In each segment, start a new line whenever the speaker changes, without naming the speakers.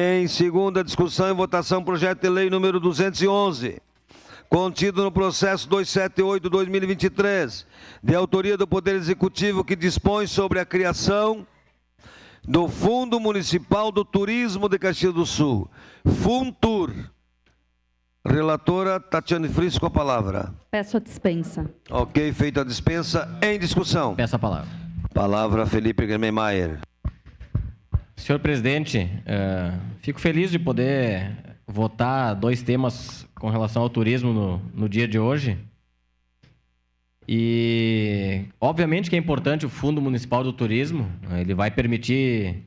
Em segunda discussão e votação, projeto de lei número 211, contido no processo 278/2023, de autoria do Poder Executivo, que dispõe sobre a criação do Fundo Municipal do Turismo de Caxias do Sul, FUNTUR. Relatora Tatiane Frisch com a palavra.
Peço a dispensa.
Ok, feita a dispensa. Em discussão.
Peço a palavra.
Palavra Felipe Germenmaier.
Senhor presidente, fico feliz de poder votar 2 temas com relação ao turismo no dia de hoje. E, obviamente, que é importante o Fundo Municipal do Turismo. Ele vai permitir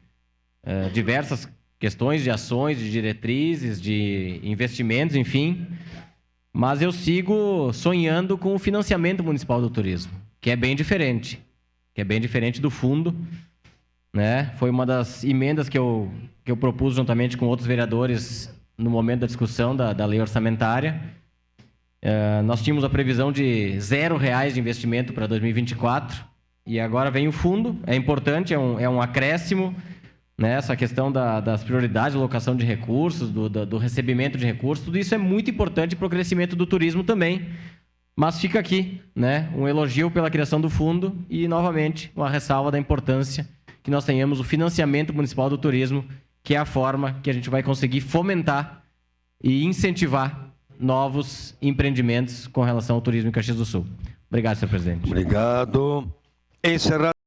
diversas questões de ações, de diretrizes, de investimentos, enfim. Mas eu sigo sonhando com o financiamento municipal do turismo, que é bem diferente. Do fundo, né? Foi uma das emendas que eu propus juntamente com outros vereadores no momento da discussão da lei orçamentária. Nós tínhamos a previsão de R$0 de investimento para 2024 e agora vem o fundo. É importante, é um acréscimo, né? Essa questão das prioridades, alocação de recursos, do recebimento de recursos, tudo isso é muito importante para o crescimento do turismo também. Mas fica aqui, né, um elogio pela criação do fundo e, novamente, uma ressalva da importância que nós tenhamos o financiamento municipal do turismo, que é a forma que a gente vai conseguir fomentar e incentivar novos empreendimentos com relação ao turismo em Caxias do Sul. Obrigado, senhor presidente.
Obrigado. Encerrado.